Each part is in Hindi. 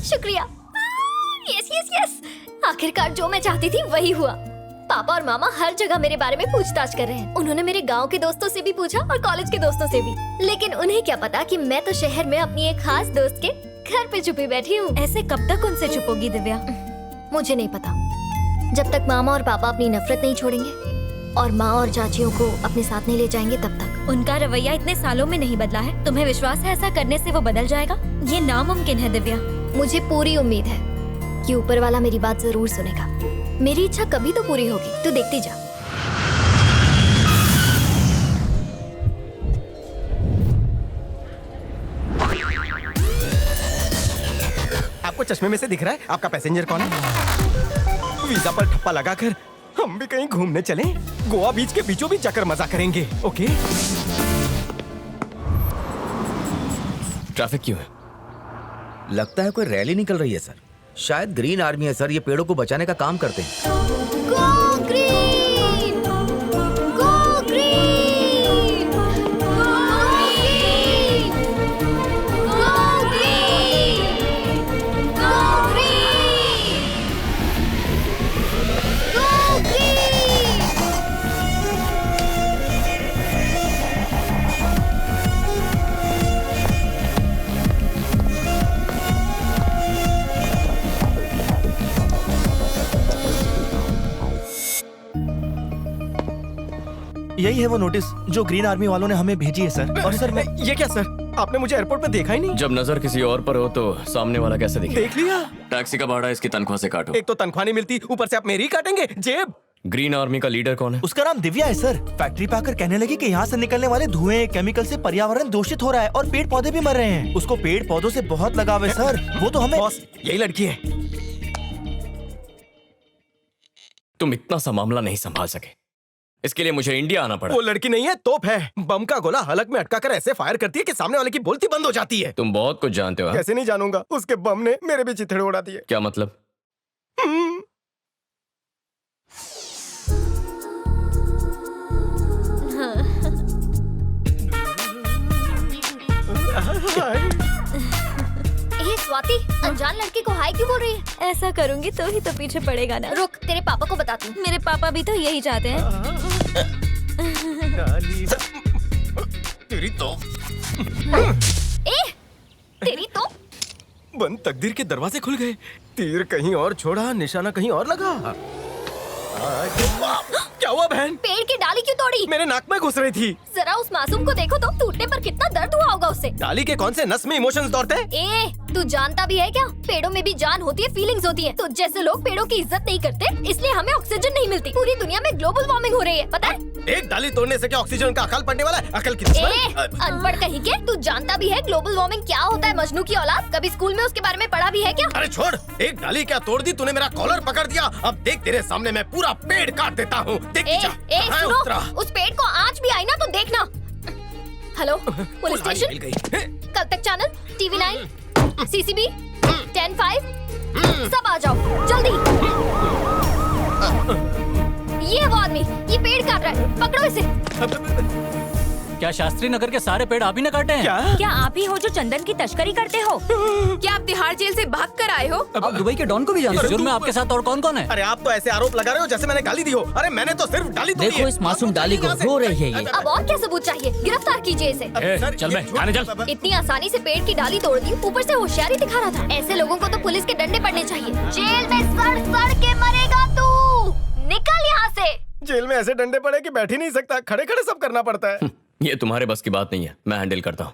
शुक्रिया। यस यस यस, आखिरकार जो मैं चाहती थी वही हुआ। पापा और मामा हर जगह मेरे बारे में पूछताछ कर रहे हैं। उन्होंने मेरे गांव के दोस्तों से भी पूछा और कॉलेज के दोस्तों से भी, लेकिन उन्हें क्या पता कि मैं तो शहर में अपनी एक खास दोस्त के घर पे छुपी बैठी हूँ। ऐसे कब तक उनसे छुपोगी दिव्या? मुझे नहीं पता, जब तक मामा और पापा अपनी नफरत नहीं छोड़ेंगे और माँ और चाचियों को अपने साथ नहीं ले जाएंगे तब तक। उनका रवैया इतने सालों में नहीं बदला है, तुम्हें विश्वास है ऐसा करने से वो बदल जाएगा? ये नामुमकिन है दिव्या। मुझे पूरी उम्मीद है कि ऊपर वाला मेरी बात जरूर सुनेगा। मेरी इच्छा कभी तो पूरी होगी, तू देखती जा। आपको चश्मे में से दिख रहा है आपका पैसेंजर कौन है? वीजा पर ठप्पा लगाकर हम भी कहीं घूमने चलें। गोवा बीच के बीचों बीच जाकर मजा करेंगे। ओके? ट्रैफिक क्यों है? लगता है कोई रैली निकल रही है सर। शायद ग्रीन आर्मी है सर, ये पेड़ों को बचाने का काम करते हैं। Go green! Go green! Go green! Go green! Go green! Go green! यही है वो नोटिस जो ग्रीन आर्मी वालों ने हमें भेजी है सर। और सर मैं ये क्या सर, आपने मुझे एयरपोर्ट पे देखा ही नहीं? जब नजर किसी और पर हो तो सामने वाला कैसे दिखे? देख लिया। टैक्सी का भाड़ा इसकी तनख्वाह से काटो। एक तो तनख्वाह नहीं मिलती, ऊपर से आप मेरी काटेंगे जेब। ग्रीन आर्मी का लीडर कौन है? उसका नाम दिव्या है सर। फैक्ट्री पे आकर कहने लगी कि यहाँ से निकलने वाले धुएं केमिकल से पर्यावरण दूषित हो रहा है और पेड़ पौधे भी मर रहे हैं। उसको पेड़ पौधों से बहुत लगाव है सर। वो तो हमें बॉस, यही लड़की है। तुम इतना सा मामला नहीं संभाल सके, इसके लिए मुझे इंडिया आना पड़ा। वो लड़की नहीं है, तोप है। बम का गोला हलक में अटका कर ऐसे फायर करती है कि सामने वाले की बोलती बंद हो जाती है। तुम बहुत कुछ जानते हो। हाँ? कैसे नहीं जानूंगा, उसके बम ने मेरे भी चिथड़े उड़ा दिए। क्या मतलब? ए स्वाति, अनजान लड़के को हाय क्यों बोल रही है? ऐसा करूंगी तो ही तो पीछे पड़ेगा ना। रुक, तेरे पापा को बताती हूँ। मेरे पापा भी तो यही चाहते हैं। तेरी तो ए, तेरी तो बंद तकदीर के दरवाजे खुल गए। तीर कहीं और छोड़ा, निशाना कहीं और लगा। क्या हुआ बहन? पेड़ की डाली क्यों तोड़ी? मेरे नाक में घुस रही थी। जरा उस मासूम को देखो तो, टूटने पर कितना दर्द हुआ होगा उसे। डाली के कौन से नस में इमोशंस दौड़ते हैं? ए, तू जानता भी है क्या? पेड़ों में भी जान होती है, फीलिंग्स होती है। तो जैसे लोग पेड़ों की इज्जत नहीं करते, इसलिए हमें ऑक्सीजन नहीं मिलती। पूरी दुनिया में ग्लोबल वार्मिंग हो रही है, पता है? एक डाली तोड़ने से क्या ऑक्सीजन का अकाल पड़ने वाला है? अकल की ए, दुश्मन। अनपढ़ कहीं के, तू जानता भी है ग्लोबल वार्मिंग क्या होता है? मजनू की औलाद, कभी स्कूल में उसके बारे में पढ़ा भी है क्या? अरे छोड़, एक डाली क्या तोड़ दी तूने, मेरा कॉलर पकड़ दिया। अब देख तेरे सामने मैं पूरा पेड़ काट देता हूँ। ए, सुनो, उस पेड़ को आँच भी आई ना तो देखना। हेलो, पुलिस स्टेशन, कल तक चैनल, टीवी 9, सीसीबी, 10-5, सब आ जाओ जल्दी। ये है वो आदमी, ये पेड़ काट रहा है, पकड़ो इसे। क्या शास्त्री नगर के सारे पेड़ आप ही न काटे हैं? क्या आप ही हो जो चंदन की तस्करी करते हो? क्या आप तिहाड़ जेल से भाग कर आए हो? आप दुबई के डॉन को भी जानते हो? जुर्म में आपके साथ और कौन कौन है? अरे आप तो ऐसे आरोप लगा रहे हो जैसे मैंने गाली दी हो। अरे मैंने तो सिर्फ डाली तोड़ी है। देखो इस मासूम डाली को, रो रही है ये। अब और क्या सबूत चाहिए? गिरफ्तार कीजिए इसे। चल बे, थाने चल। इतनी आसानी से पेड़ की डाली तोड़ दी, ऊपर से होशियारी दिखा रहा था। ऐसे लोगों को तो पुलिस के डंडे पड़ने चाहिए। जेल में सड़ सड़ के मरेगा तू। निकल यहाँ से। जेल में ऐसे डंडे पड़े कि बैठ ही नहीं सकता, खड़े खड़े सब करना पड़ता है। ये तुम्हारे बस की बात नहीं है, मैं हैंडल करता हूँ।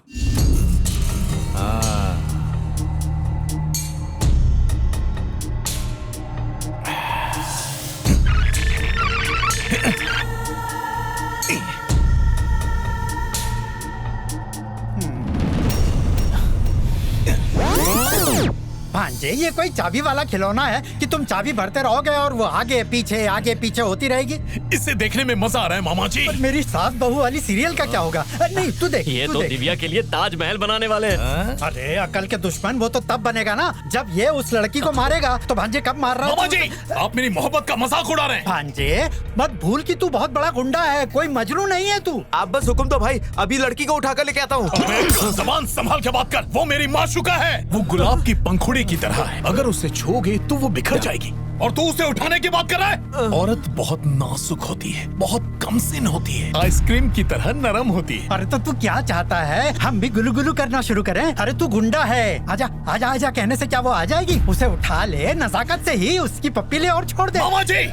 भांजे, ये कोई चाबी वाला खिलौना है कि तुम चाबी भरते रहोगे और वो आगे पीछे होती रहेगी? इसे देखने में मजा आ रहा है मामा जी। और मेरी सास बहू वाली सीरियल का क्या होगा? नहीं तू देख, ये तू तो देख। दिव्या के लिए ताजमहल बनाने वाले हैं। अरे अकल के दुश्मन, वो तो तब बनेगा ना जब ये उस लड़की को मारेगा। तो भांजे कब मार रहा है? मामा जी, आप मेरी मोहब्बत का मजाक उड़ा रहे हैं। भांजे मत भूल कि तू बहुत बड़ा गुंडा है, कोई मजनू नहीं है तू। आप बस हुक्म दो भाई, अभी लड़की को उठा कर लेके आता हूँ। जबान संभाल के बात कर, वो मेरी माशूका है। वो गुलाब की पंखुड़ी की तरह रहा है, अगर उसे छूओगे तो वो बिखर जाएगी और तू उसे उठाने की बात कर रहा है। औरत बहुत नाजुक होती है, बहुत कमसिन होती है, आइसक्रीम की तरह नरम होती है। अरे तो तू क्या चाहता है, हम भी गुलू गुलू करना शुरू करें? अरे तू गुंडा है, आजा आजा आजा कहने से क्या वो आ जाएगी? उसे उठा ले, नजाकत से ही उसकी पप्पी ले और छोड़ दे। मामा जी,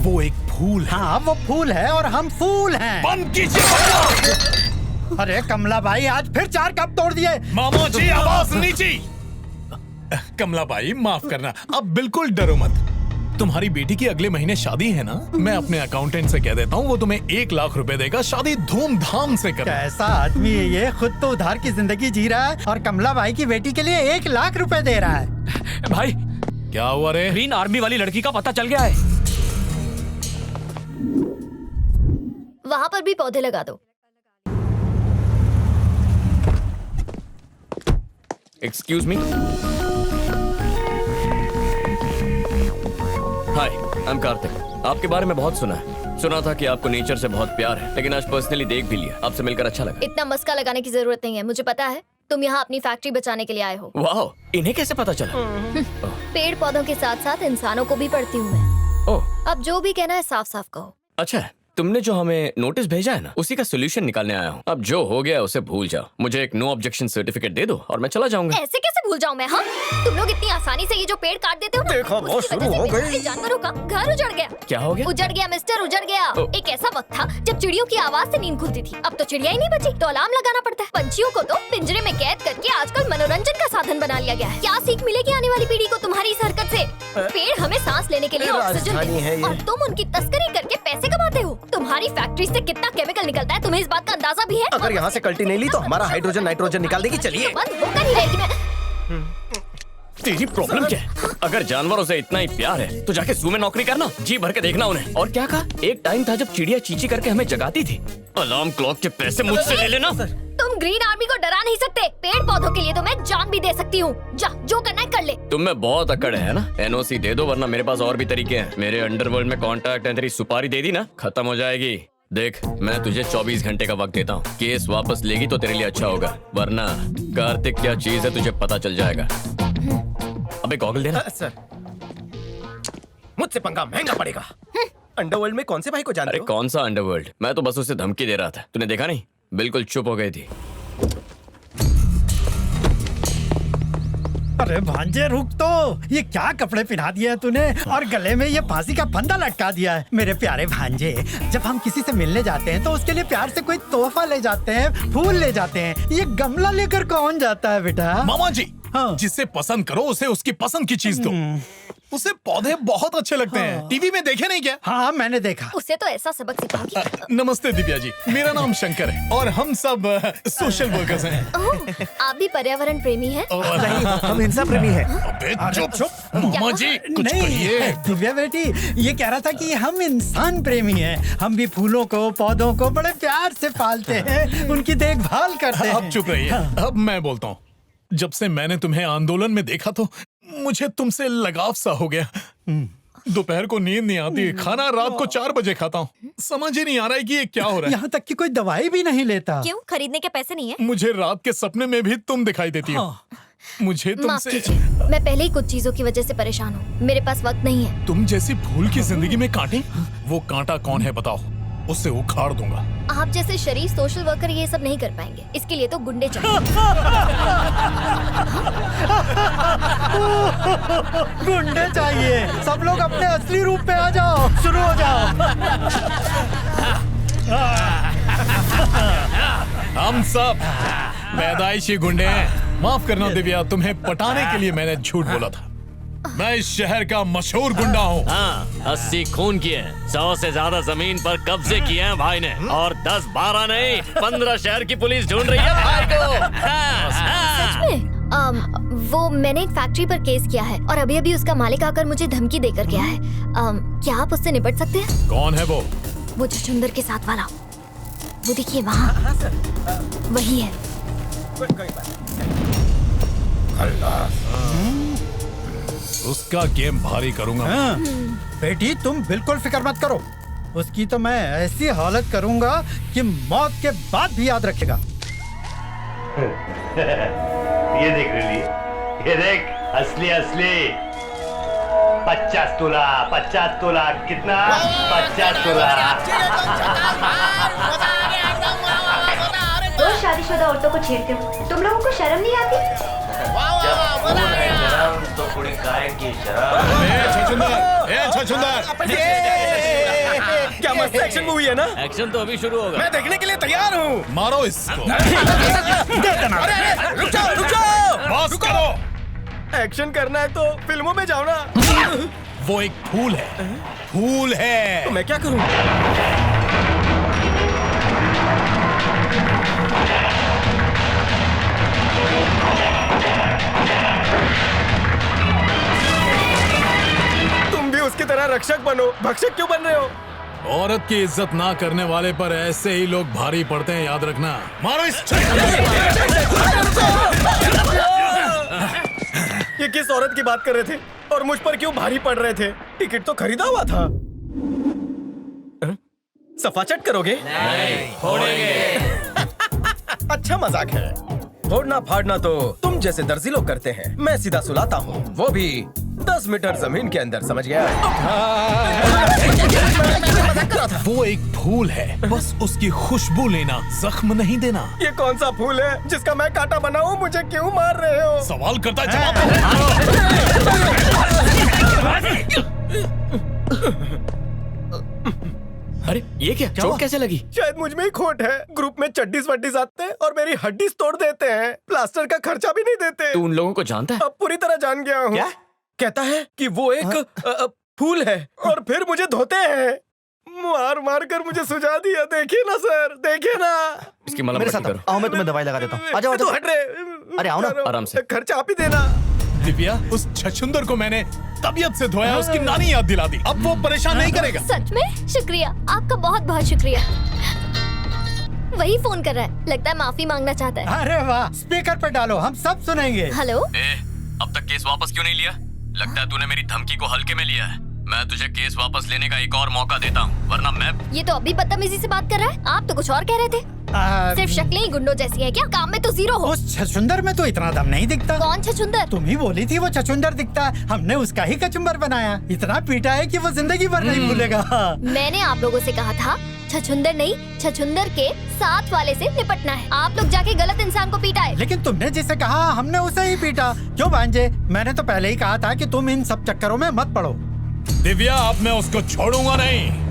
वो एक फूल है। हाँ वो फूल है और हम फूल हैं। बंद कीजिए। अरे कमला भाई, आज फिर 4 कप तोड़ दिए। मामा जी आवाज नीचे। कमला भाई माफ करना, अब बिल्कुल डरो मत। तुम्हारी बेटी की अगले महीने शादी है ना, मैं अपने अकाउंटेंट से कह देता हूँ, वो तुम्हें 1 लाख रुपए देगा, शादी धूमधाम से कर। कैसा आदमी है ये, खुद तो उधार की जिंदगी जी रहा है और कमला भाई की बेटी के लिए 1 लाख रुपए दे रहा है। भाई क्या हुआ रे? ग्रीन आर्मी वाली लड़की का पता चल गया है। वहाँ पर भी पौधे लगा दो। Excuse me. Hi, I am Kartik. आपके बारे में बहुत सुना है। सुना था कि आपको नेचर से बहुत प्यार है, लेकिन आज पर्सनली देख भी लिया। आपसे मिलकर अच्छा लगा। इतना मस्का लगाने की जरूरत नहीं है, मुझे पता है तुम यहाँ अपनी फैक्ट्री बचाने के लिए आए हो। वाह, इन्हें कैसे पता चला? पेड़ पौधों के साथ साथ इंसानों को भी पढ़ती हूँ मैं। ओह, अब जो भी कहना है साफ साफ कहो। अच्छा है। तुमने जो हमें नोटिस भेजा है ना, उसी का सोल्यूशन निकालने आया हूँ। अब जो हो गया उसे भूल जाओ। मुझे एक नो ऑब्जेक्शन सर्टिफिकेट दे दो और मैं चला जाऊंगा। ऐसे कैसे भूल जाऊं मैं? हाँ, तुम लोग इतनी आसानी से ये जो पेड़ काट देते हो ना, देखा, बहुत उसकी शुरू वजह से हो गई। बेचारे जानवरों का घर उजड़ गया। क्या हो गया? उजड़ गया मिस्टर, उजड़ गया। एक ऐसा वक्त था जब चिड़ियों की आवाज से नींद खुलती थी। अब तो चिड़िया ही नहीं बची, तो अलार्म लगाना पड़ता है। पंछियों को तो पिंजरे में कैद करके आजकल मनोरंजन का साधन बना लिया गया है। क्या सीख मिलेगी आने वाली पीढ़ी को तुम्हारी इस हरकत से? पेड़ हमें सांस लेने के लिए ऑक्सीजन राजधानी है देते ये। और तुम उनकी तस्करी करके पैसे कमाते हो। तुम्हारी फैक्ट्री से कितना केमिकल निकलता है, तुम्हें इस बात का अंदाजा भी है? अगर यहाँ से कल्टी नहीं ली तो हमारा हाइड्रोजन नाइट्रोजन निकाल देगी। चलिए। बंद होकर ही रहेगी मैं। तेरी प्रॉब्लम क्या है? अगर जानवरों से इतना ही प्यार है तो जाके जू में नौकरी करना, जी भर के देखना उन्हें। और क्या कहा? एक टाइम था जब चिड़िया चींची करके हमें जगाती थी। अलार्म क्लॉक के पैसे मुझसे ले लेना। तुम ग्रीन आर्मी को डरा नहीं सकते। पेड़ पौधों के लिए तो मैं जान भी दे सकती हूँ। जा, जो करना है कर ले। तुम में बहुत अकड़ है ना? एनओसी दे दो, वरना मेरे पास और भी तरीके हैं। मेरे अंडरवर्ल्ड में कॉन्टैक्ट है, तेरी सुपारी दे दी ना, खत्म हो जाएगी। देख, मैं तुझे 24 घंटे का वक्त देता हूँ। केस वापस लेगी तो तेरे लिए अच्छा होगा, वरना कार्तिक क्या चीज है तुझे पता चल जाएगा। अबे गॉगल देना। सर, मुझसे पंगा महंगा पड़ेगा। अंडरवर्ल्ड में कौन से भाई को जानते अरे हो? कौन सा अंडरवर्ल्ड? मैं तो बस उसे धमकी दे रहा था। तूने देखा नहीं? बिल्कुल चुप हो गई थी। अरे भांजे रुक तो, ये क्या कपड़े पहना दिए हैं तूने और गले में ये फांसी का फंदा लटका दिया है। मेरे प्यारे भांजे, जब हम किसी से मिलने जाते हैं तो उसके लिए प्यार से कोई तोहफा ले जाते हैं, फूल ले जाते हैं। ये गमला लेकर कौन जाता है बेटा? मामा जी, हाँ। जिसे पसंद करो उसे उसकी पसंद की चीज दो। उसे पौधे बहुत अच्छे लगते हैं। टीवी में देखे नहीं क्या? हाँ मैंने देखा। उसे तो ऐसा सबक सिखाओगी। नमस्ते दिव्या जी, मेरा नाम शंकर है और हम सब सोशल वर्कर्स हैं। ओह, आप भी पर्यावरण प्रेमी हैं? नहीं, हम हिंसा प्रेमी हैं। अबे चुप। मामा जी कुछ नहीं कहिए। दिव्या बेटी, ये कह रहा था कि हम इंसान प्रेमी हैं। हम भी फूलों को, पौधों को बड़े प्यार से पालते हैं, उनकी देखभाल करते हैं। अब चुप रहिए। अब मैं बोलता हूँ। जब से मैंने तुम्हें आंदोलन में देखा तो मुझे तुमसे लगाव सा हो गया। दोपहर को नींद नहीं आती, खाना रात को 4 बजे खाता हूँ। समझ ही नहीं आ रहा है कि ये क्या हो रहा है। यहाँ तक कि कोई दवाई भी नहीं लेता। क्यों? खरीदने के पैसे नहीं है? मुझे रात के सपने में भी तुम दिखाई देती हो। मुझे माफ तुमसे कीजिए, मैं पहले ही कुछ चीजों की वजह से परेशान हूँ। मेरे पास वक्त नहीं है। तुम जैसी फूल की जिंदगी में कांटे, वो कांटा कौन है बताओ, उसे उखाड़ दूंगा। आप जैसे शरीफ सोशल वर्कर ये सब नहीं कर पाएंगे। इसके लिए तो गुंडे चाहिए। गुंडे चाहिए। सब लोग अपने असली रूप पे आ जाओ, शुरू हो जाओ। हम सब पैदाइशी गुंडे हैं। माफ करना दिव्या, तुम्हें पटाने के लिए मैंने झूठ बोला था। मैं इस शहर का मशहूर गुंडा हूँ। हाँ, 80 खून किए, 100 से ज्यादा जमीन पर कब्जे किए हैं भाई ने, और 10-12 नहीं 15 शहर की पुलिस ढूंढ रही है भाई को। सच में? वो मैंने एक फैक्ट्री पर केस किया है और अभी अभी उसका मालिक आकर मुझे धमकी देकर गया है। क्या आप उससे निपट सकते हैं? कौन है वो? वो चुचुंदर के साथ वाला, वो देखिए वहाँ, वही है। उसका गेम भारी करूंगा। बेटी तुम बिल्कुल फिक्र मत करो, उसकी तो मैं ऐसी हालत करूंगा कि मौत के बाद भी याद रखेगा। ये देख लिली, ये देख। असली असली 50 तोला कितना 50 तोला। रोज शादीशुदा औरतों को छेड़ते हो, तुम लोगों को शर्म नहीं आती? जब खून है गरम तो कुड़ी काय की शराब। क्या मस्त एक्शन मूवी है ना? एक्शन तो अभी शुरू होगा। मैं देखने के लिए तैयार हूँ। मारो इसको। रुक जाओ बॉस करो। एक्शन करना है तो फिल्मों में जाओ ना। वो एक फूल है, फूल है। तो मैं क्या करूँ? तुम भी उसकी तरह रक्षक बनो। भक्षक क्यों बन रहे हो? औरत की इज्जत ना करने वाले पर ऐसे ही लोग भारी पड़ते हैं, याद रखना। मारो इस। ये किस औरत की बात कर रहे थे और मुझ पर क्यों भारी पड़ रहे थे? टिकट तो खरीदा हुआ था। सफाचट करोगे? नहीं, फोड़ेंगे। अच्छा मजाक है। फोड़ना फाड़ना तो तुम जैसे दर्जी लोग करते हैं, मैं सीधा सुलाता हूँ, वो भी 10 मीटर जमीन के अंदर, समझ गया? मजाक कर रहा था। वो एक फूल है, बस उसकी खुशबू लेना, जख्म नहीं देना। ये कौन सा फूल है जिसका मैं कांटा बनाऊं? मुझे क्यों मार रहे हो? सवाल करता है, जवाब अरे ये क्या? चोट कैसे लगी? शायद मुझ में ही खोट है। ग्रुप में चड्डीज वड्डीज आते हैं और मेरी हड्डीज तोड़ देते हैं। प्लास्टर का खर्चा भी नहीं देते। तू उन लोगों को जानता है? अब पूरी तरह जान गया हूँ। क्या? कहता है कि वो एक फूल है और फिर मुझे धोते हैं। मार मार कर मुझे सुझा दिया। देखिए ना सर, देखिए ना। इसकी मलहम मेरे पट्टी साथ करो। आओ, मैं तुम्हें दवाई लगा देता हूँ। आ जाओ, आ तू जाओ। हट रे। अरे आओ ना। आराम से। खर्चा आप ही देना। दिव्या, उस छछुंदर को मैंने तबीयत से धोया, उसकी नानी याद दिला दी। अब वो परेशान नहीं करेगा। सच में शुक्रिया, आपका बहुत बहुत शुक्रिया। वही फोन कर रहा है, लगता है माफी मांगना चाहता है। अरे वाह, स्पीकर पर डालो, हम सब सुनेंगे। हेलो। अब तक केस वापस क्यों नहीं लिया? लगता है तूने मेरी धमकी को हल्के में लिया है। मैं तुझे केस वापस लेने का एक और मौका देता हूँ, वरना मैं। ये तो अभी बदतमीजी से बात कर रहा है। आप तो कुछ और कह रहे थे। सिर्फ शक्लें ही गुंडों जैसी है क्या? काम में तो जीरो हो। उस छछुंदर में तो इतना दम नहीं दिखता। कौन छछुंदर? तुम ही बोली थी वो छछुंदर दिखता है। हमने उसका ही कचुम्बर बनाया। इतना पीटा है कि वो जिंदगी भर नहीं भूलेगा। मैंने आप लोगों से कहा था छछुंदर नहीं, छछुंदर के साथ वाले से निपटना है। आप लोग जाके गलत इंसान को पीटा है। लेकिन तुमने जिसे कहा हमने उसे ही पीटा। क्यों भांजे? मैंने तो पहले ही कहा था कि तुम इन सब चक्करों में मत पड़ो। दिव्या, अब मैं उसको छोड़ूंगा नहीं।